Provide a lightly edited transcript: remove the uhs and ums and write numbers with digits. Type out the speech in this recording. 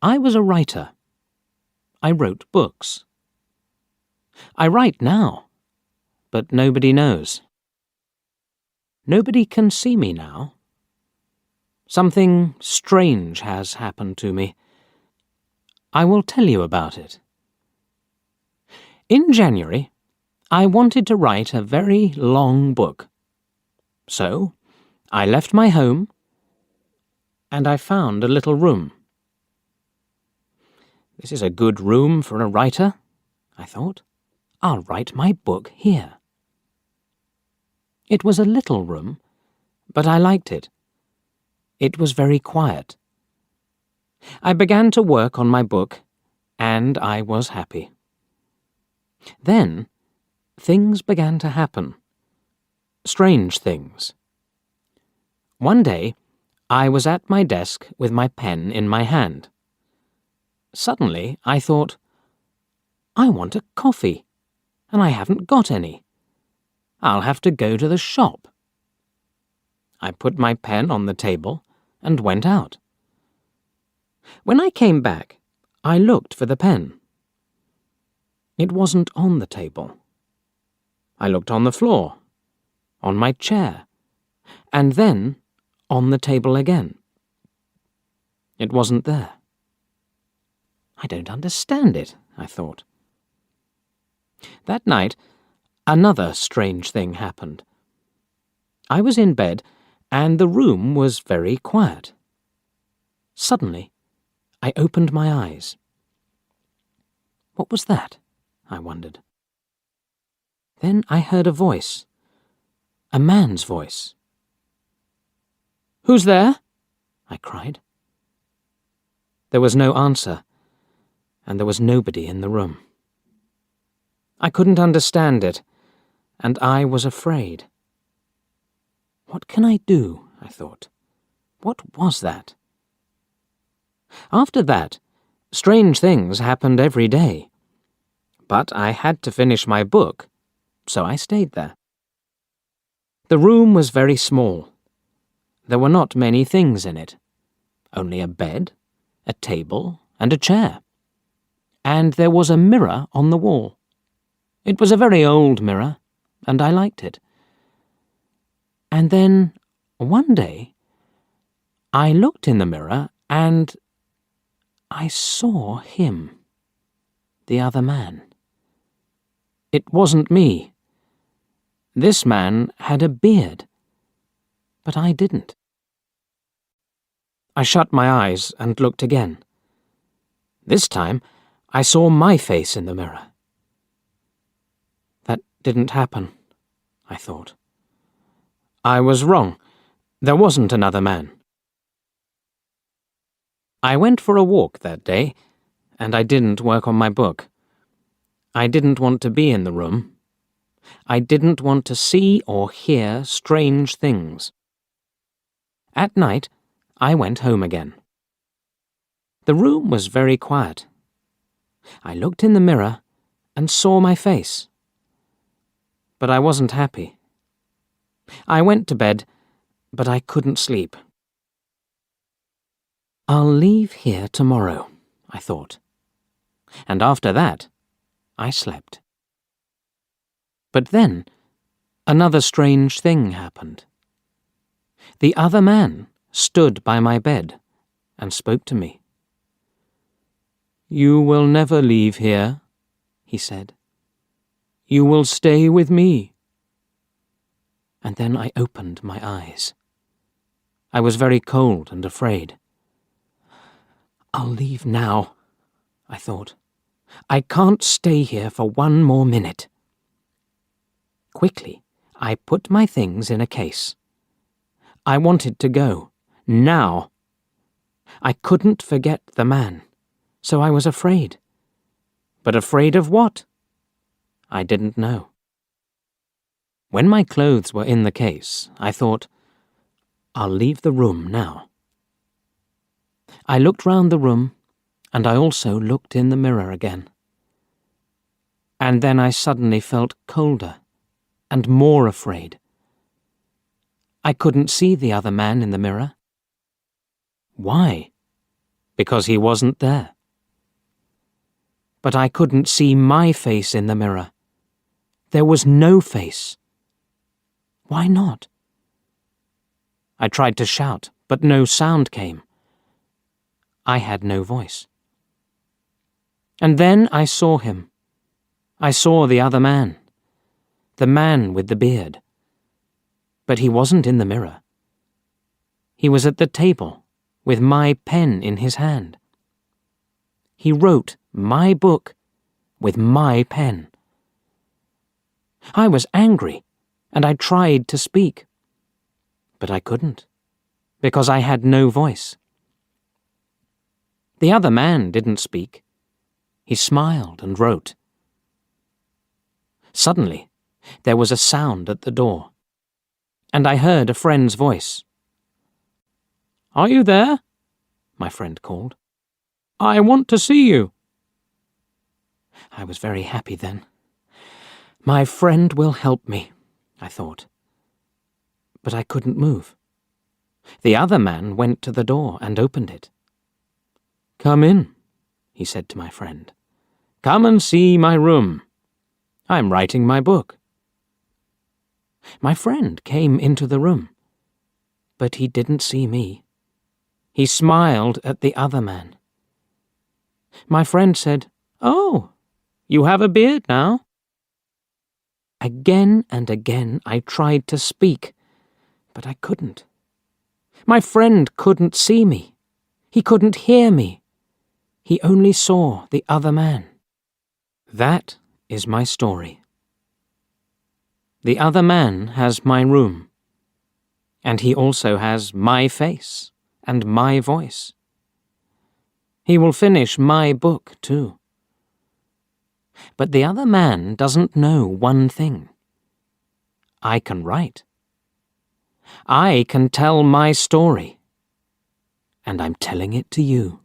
I was a writer. I wrote books. I write now, but nobody knows. Nobody can see me now. Something strange has happened to me. I will tell you about it. In January, I wanted to write a very long book. So, I left my home and I found a little room. This is a good room for a writer, I thought. I'll write my book here. It was a little room, but I liked it. It was very quiet. I began to work on my book, and I was happy. Then, things began to happen. Strange things. One day, I was at my desk with my pen in my hand. Suddenly, I thought, I want a coffee, and I haven't got any. I'll have to go to the shop. I put my pen on the table and went out. When I came back, I looked for the pen. It wasn't on the table. I looked on the floor, on my chair, and then on the table again. It wasn't there. I don't understand it, I thought. That night, another strange thing happened. I was in bed, and the room was very quiet. Suddenly, I opened my eyes. What was that? I wondered. Then I heard a voice, a man's voice. "Who's there?" I cried. There was no answer, and there was nobody in the room. I couldn't understand it, and I was afraid. What can I do? I thought. What was that? After that, strange things happened every day. But I had to finish my book, so I stayed there. The room was very small. There were not many things in it. Only a bed, a table, and a chair. And there was a mirror on the wall. It was a very old mirror, and I liked it. And then, one day, I looked in the mirror and I saw him, the other man. It wasn't me. This man had a beard, but I didn't. I shut my eyes and looked again. This time, I saw my face in the mirror. That didn't happen, I thought. I was wrong. There wasn't another man. I went for a walk that day, and I didn't work on my book. I didn't want to be in the room. I didn't want to see or hear strange things. At night, I went home again. The room was very quiet. I looked in the mirror and saw my face. But I wasn't happy. I went to bed, but I couldn't sleep. I'll leave here tomorrow, I thought. And after that, I slept. But then, another strange thing happened. The other man stood by my bed and spoke to me. "You will never leave here," he said. "You will stay with me." And then I opened my eyes. I was very cold and afraid. I'll leave now, I thought. I can't stay here for one more minute. Quickly, I put my things in a case. I wanted to go, now. I couldn't forget the man, so I was afraid. But afraid of what? I didn't know. When my clothes were in the case, I thought, I'll leave the room now. I looked round the room, and I also looked in the mirror again. And then I suddenly felt colder and more afraid. I couldn't see the other man in the mirror. Why? because he wasn't there. But I couldn't see my face in the mirror. There was no face. Why not? I tried to shout, but no sound came. I had no voice. And then I saw him. I saw the other man. The man with the beard. But he wasn't in the mirror. He was at the table, with my pen in his hand. He wrote my book with my pen. I was angry, and I tried to speak. But I couldn't, because I had no voice. The other man didn't speak. He smiled and wrote. Suddenly, there was a sound at the door, and I heard a friend's voice. "Are you there?" my friend called. "I want to see you." I was very happy then. My friend will help me, I thought. But I couldn't move. The other man went to the door and opened it. "Come in," he said to my friend. "Come and see my room. I'm writing my book." My friend came into the room, but he didn't see me. He smiled at the other man. My friend said, "Oh, you have a beard now?" Again and again I tried to speak, but I couldn't. My friend couldn't see me. He couldn't hear me. He only saw the other man. That is my story. The other man has my room, and he also has my face and my voice. He will finish my book too. But the other man doesn't know one thing. I can write. I can tell my story, and I'm telling it to you.